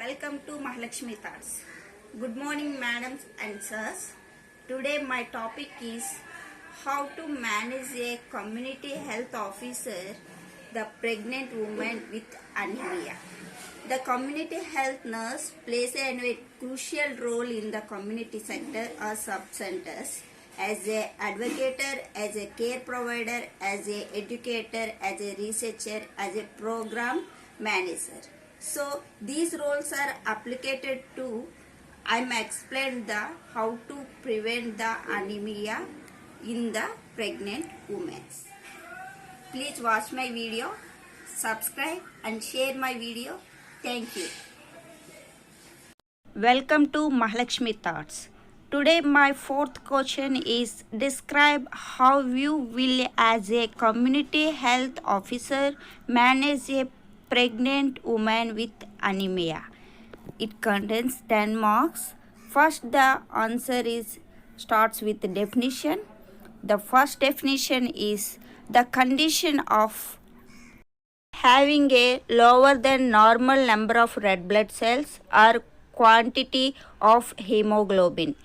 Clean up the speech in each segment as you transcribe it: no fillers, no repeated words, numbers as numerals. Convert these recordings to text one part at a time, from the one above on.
Welcome to Mahalakshmi Thoughts. Good morning, madams and sirs. Today, my topic is how to manage a community health officer, the pregnant woman with anemia. The community health nurse plays a crucial role in the community sector or sub-centers as a advocator, as a care provider, as a educator, as a researcher, as a program manager. So these roles are applied to I'm explained the how to prevent the anemia in the pregnant women. Please watch my video, subscribe and share my video. Thank you. Welcome to Mahalakshmi Thoughts. Today my fourth question is describe how you will as a community health officer manage a pregnant woman with anemia. It contains 10 marks. First the answer starts with the definition. The first definition is the condition of having a lower than normal number of red blood cells or quantity of hemoglobin.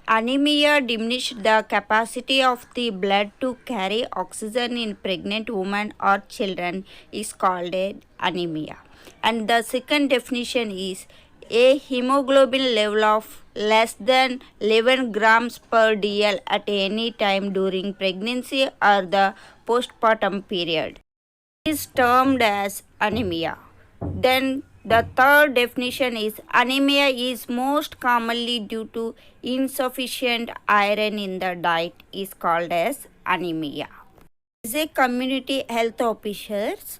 Anemia diminished the capacity of the blood to carry oxygen in pregnant women or children is called anemia. And the second definition is a hemoglobin level of less than 11 grams per dl at any time during pregnancy or the postpartum period is termed as anemia. Then the third definition is anemia is most commonly due to insufficient iron in the diet is called as anemia. As a community health officers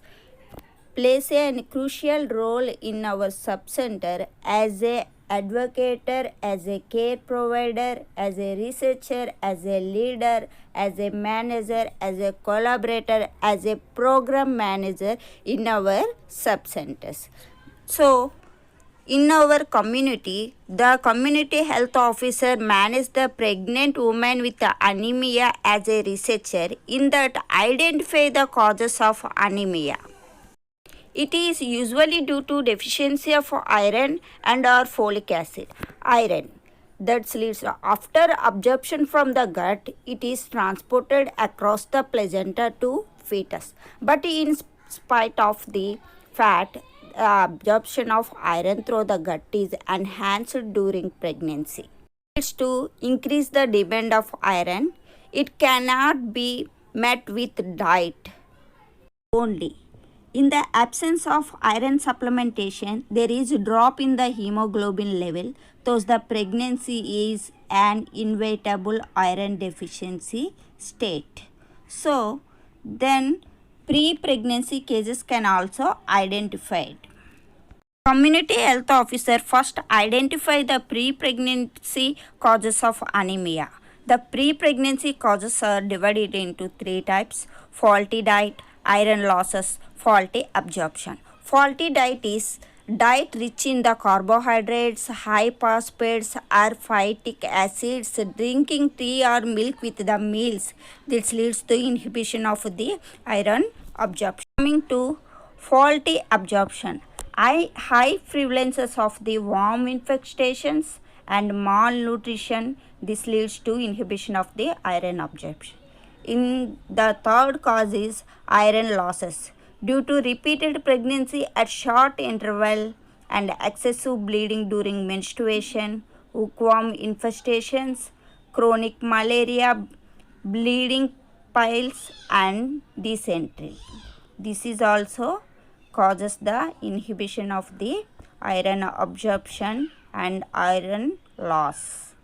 plays a crucial role in our sub-center as a advocator, as a care provider, as a researcher, as a leader, as a manager, as a collaborator, as a program manager in our sub-centers. So, in our community, the community health officer manages the pregnant woman with anemia as a researcher in that identify the causes of anemia. It is usually due to deficiency of iron and or folic acid. Iron that leads after absorption from the gut, it is transported across the placenta to fetus. But in spite of the fact, absorption of iron through the gut is enhanced during pregnancy. It's to increase the demand of iron. It cannot be met with diet only. In the absence of iron supplementation, there is a drop in the hemoglobin level. Thus, the pregnancy is an inevitable iron deficiency state. So, then pre-pregnancy cases can also identified. Community health officer first identify the pre-pregnancy causes of anemia. The pre-pregnancy causes are divided into three types: faulty diet, iron losses, faulty absorption. Faulty diet is diet rich in the carbohydrates, high phosphates or phytic acids, drinking tea or milk with the meals. This leads to inhibition of the iron absorption. Coming to faulty absorption, high prevalences of the worm infestations and malnutrition. This leads to inhibition of the iron absorption. In the third cause is iron losses due to repeated pregnancy at short interval and excessive bleeding during menstruation, hookworm infestations, chronic malaria, bleeding piles and dysentery. This is also causes the inhibition of the iron absorption and iron loss.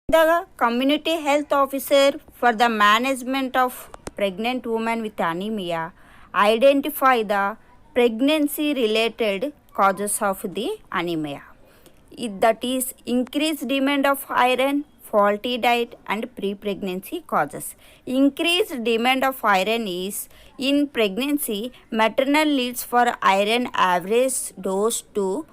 The community health officer for the management of pregnant women with anemia identify the pregnancy related causes of the anemia. That is increased demand of iron, faulty diet and pre-pregnancy causes. Increased demand of iron is in pregnancy, maternal needs for iron average dose to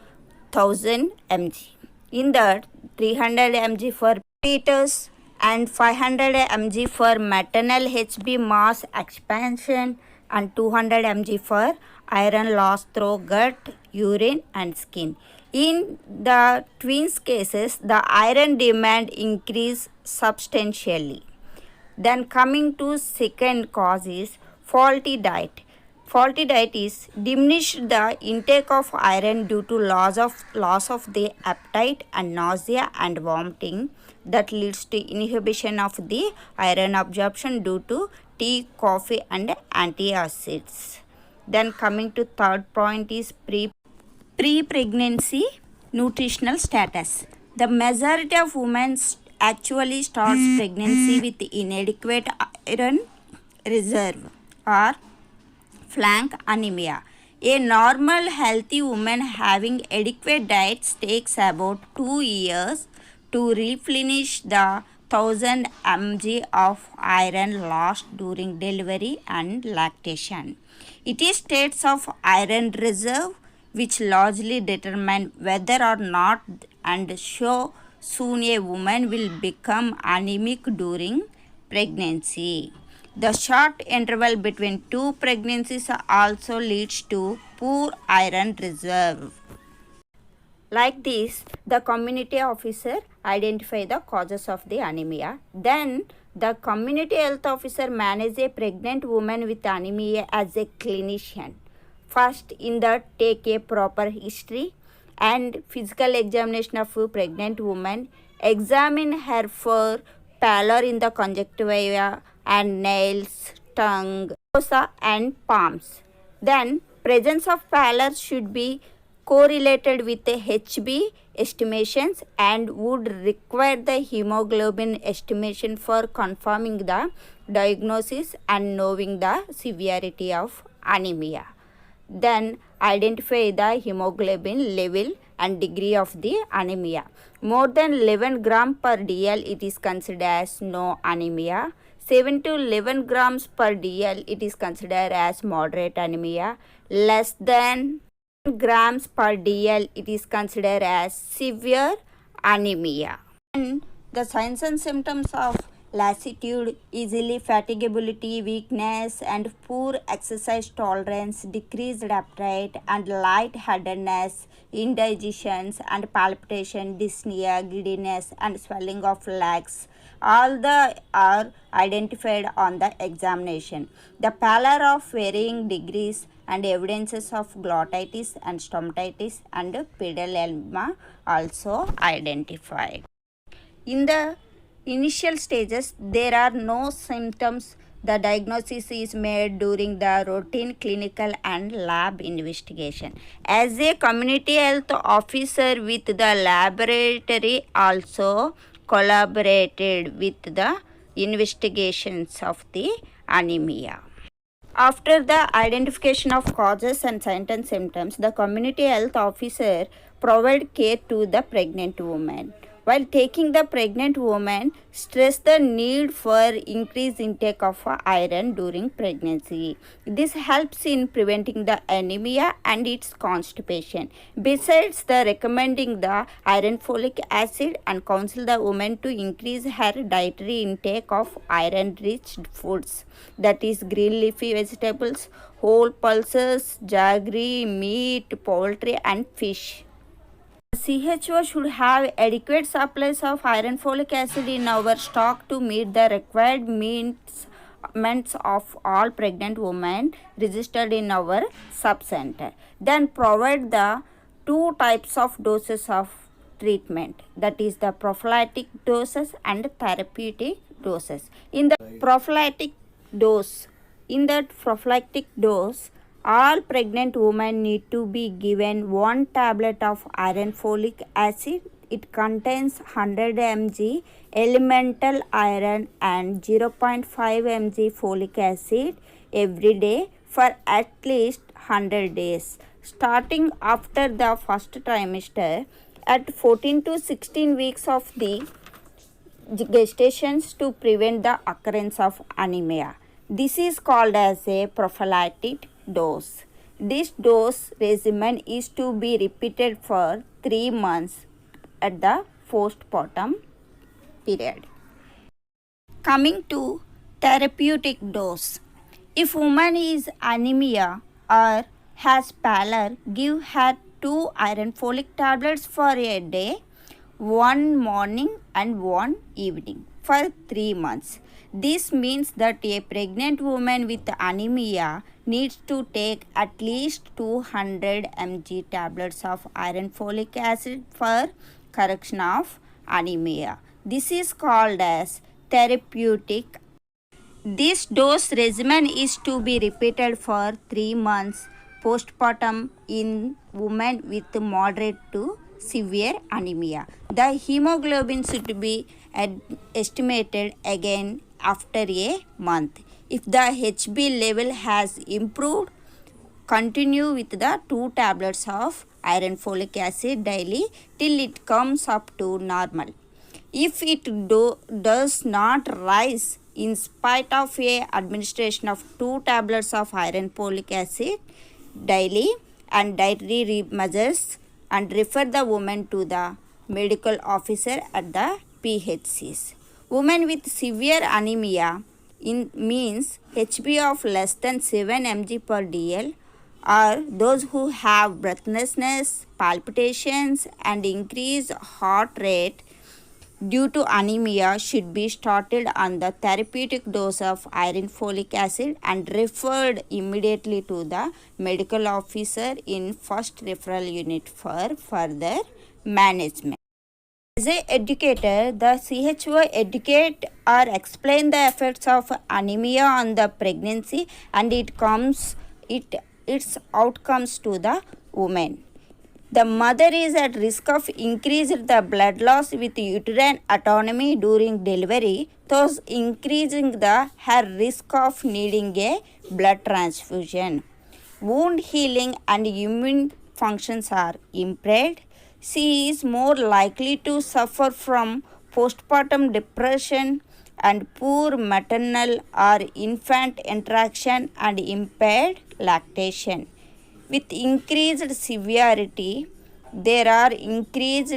1000 mg. In that 300 mg for fetus and 500 mg for maternal HB mass expansion and 200 mg for iron loss through gut, urine and skin. In the twins cases, the iron demand increase substantially. Then coming to second cause is faulty diet. Faulty diet is diminished the intake of iron due to loss of the appetite and nausea and vomiting that leads to inhibition of the iron absorption due to tea, coffee and antacids. Then coming to third point is pre-pregnancy nutritional status. The majority of women actually starts pregnancy with inadequate iron reserve or flank anemia. A normal healthy woman having adequate diet takes about 2 years to replenish the 1000 mg of iron lost during delivery and lactation. It is states of iron reserve which largely determine whether or not and show soon a woman will become anemic during pregnancy. The short interval between two pregnancies also leads to poor iron reserve. Like this, the community officer identify the causes of the anemia. Then the community health officer manage a pregnant woman with anemia as a clinician. First, in that take a proper history and physical examination of a pregnant woman, examine her for pallor in the conjunctiva and nails, tongue, fossa and palms. Then presence of pallor should be correlated with the HB estimations and would require the hemoglobin estimation for confirming the diagnosis and knowing the severity of anemia. Then identify the hemoglobin level and degree of the anemia. More than 11 gram per dl it is considered as no anemia. 7 to 11 grams per dl it is considered as moderate anemia. Less than grams per dl it is considered as severe anemia. And the signs and symptoms of lassitude, easily fatigability, weakness and poor exercise tolerance, decreased appetite and lightheadedness, indigestions and palpitation, dyspnea, giddiness and swelling of legs. All the are identified on the examination. The pallor of varying degrees and evidences of glottitis and stomatitis and pedal also identified. In the initial stages, there are no symptoms. The diagnosis is made during the routine clinical and lab investigation. As a community health officer with the laboratory also collaborated with the investigations of the anemia. After the identification of causes and signs and symptoms, the community health officer provide care to the pregnant woman. While taking the pregnant woman, stress the need for increased intake of iron during pregnancy. This helps in preventing the anemia and its constipation. Besides the recommending the iron folic acid and counsel the woman to increase her dietary intake of iron-rich foods, that is green leafy vegetables, whole pulses, jaggery, meat, poultry and fish. CHO should have adequate supplies of iron folic acid in our stock to meet the required needs of all pregnant women registered in our sub-center. Then provide the two types of doses of treatment, that is the prophylactic doses and therapeutic doses. In the prophylactic dose, all pregnant women need to be given 1 tablet of iron folic acid. It contains 100 mg elemental iron and 0.5 mg folic acid every day for at least 100 days. Starting after the first trimester at 14 to 16 weeks of the gestations to prevent the occurrence of anemia. This is called as a prophylactic dose. This dose regimen is to be repeated for 3 months at the postpartum period. Coming to therapeutic dose. If woman is anemia or has pallor, give her 2 iron folic tablets for a day, one morning and one evening for 3 months. This means that a pregnant woman with anemia needs to take at least 200 mg tablets of iron folic acid for correction of anemia. This is called as therapeutic. This dose regimen is to be repeated for 3 months postpartum in women with moderate to severe anemia. The hemoglobin should be estimated again after a month. If the HB level has improved, continue with the 2 tablets of iron folic acid daily till it comes up to normal. If it does not rise in spite of a administration of 2 tablets of iron folic acid daily and dietary measures, and refer the woman to the medical officer at the PHCs. Women with severe anemia means HB of less than 7 mg per dl, or those who have breathlessness, palpitations and increased heart rate due to anemia should be started on the therapeutic dose of iron folic acid and referred immediately to the medical officer in first referral unit for further management. As an educator, the CHO educate or explain the effects of anemia on the pregnancy and its outcomes to the woman. The mother is at risk of increased the blood loss with uterine autonomy during delivery, thus increasing her risk of needing a blood transfusion. Wound healing and immune functions are impaired. She is more likely to suffer from postpartum depression and poor maternal or infant interaction and impaired lactation. With increased severity, there are increased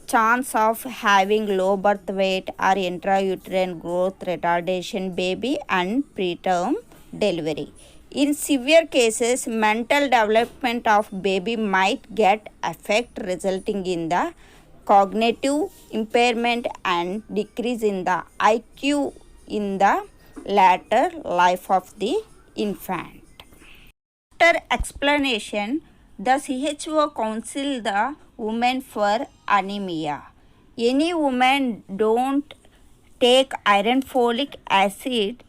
chance of having low birth weight or intrauterine growth retardation baby and preterm delivery. In severe cases, mental development of baby might get affect resulting in the cognitive impairment and decrease in the IQ in the later life of the infant. After explanation, the CHO counsel the woman for anemia. Any woman don't take iron folic acid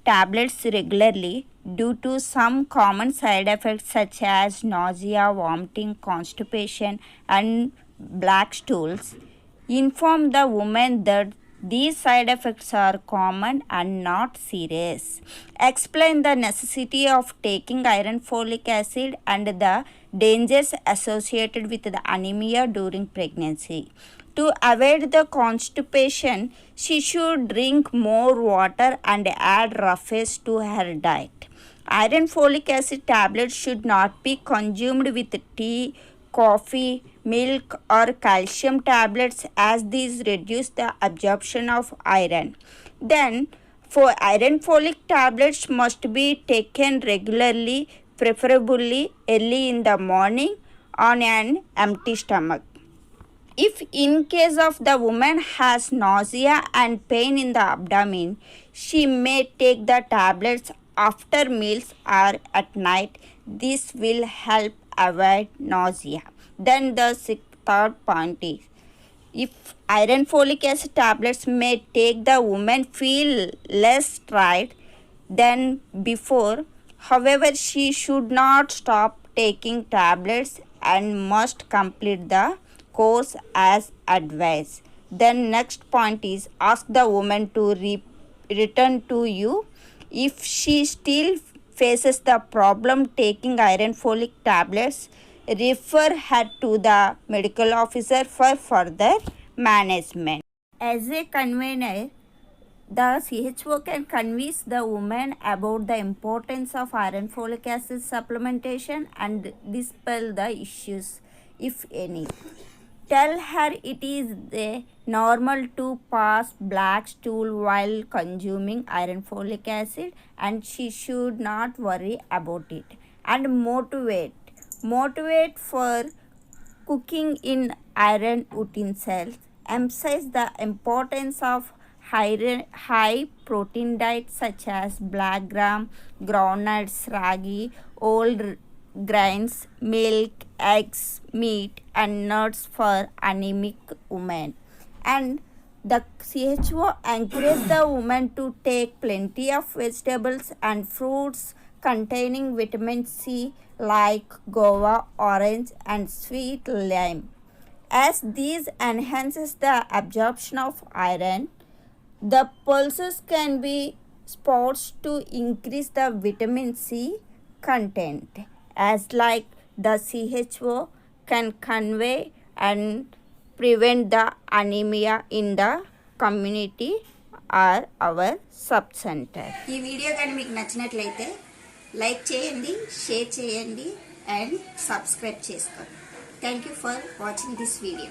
tablets regularly due to some common side effects such as nausea, vomiting, constipation and black stools. Inform the woman that these side effects are common and not serious. Explain the necessity of taking iron folic acid and the dangers associated with the anemia during pregnancy. To avoid the constipation, she should drink more water and add roughage to her diet. Iron folic acid tablets should not be consumed with tea, coffee, milk or calcium tablets as these reduce the absorption of iron. Then for iron folic tablets must be taken regularly, preferably early in the morning on an empty stomach. If in case of the woman has nausea and pain in the abdomen, she may take the tablets after meals or at night. This will help avoid nausea. Then the third point is, if iron folic acid tablets may take the woman feel less tired than before. However, she should not stop taking tablets and must complete the course as advised. Then next point is, ask the woman to return to you if she still faces the problem taking iron folic tablets. Refer her to the medical officer for further management. As a convener, the CHO can convince the woman about the importance of iron folic acid supplementation and dispel the issues, if any. Tell her it is normal to pass black stool while consuming iron folic acid and she should not worry about it. And motivate for cooking in iron utensils. Emphasize the importance of high protein diets such as black gram, groundnuts, ragi, old grains, milk, eggs, meat, and nuts for anemic women. And the CHO encourages the woman to take plenty of vegetables and fruits containing vitamin C like guava, orange, and sweet lime. As these enhances the absorption of iron, the pulses can be sports to increase the vitamin C content, as like the CHO can convey and prevent the anemia in the community or our sub center. ఈ video కానీ మీకు నచ్చినట్లయితే like చేయండి, share చేయండి and subscribe చేసుకోండి. Thank you for watching this video.